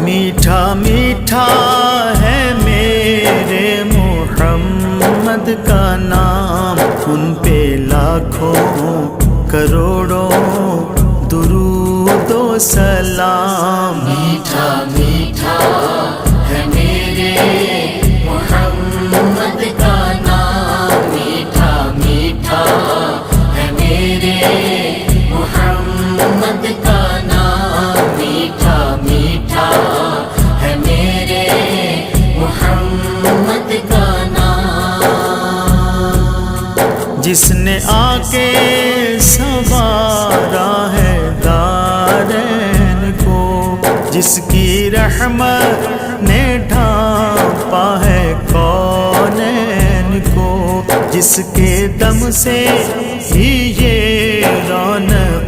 میٹھا میٹھا ہے میرے محمد کا نام، ان پہ لاکھوں کروڑوں درود و سلام۔ میٹھا میٹھا ہے میرے محمد کا نام، میٹھا میٹھا ہے میرے محمد کا نام، میٹھا میٹھا ہے میرے محمد کا نام۔ جس نے آ کے سنوارا ہے دارین کو، جس کی رحمت نے ڈھانپا ہے کونین کو، جس کے دم سے ہی یہ رونق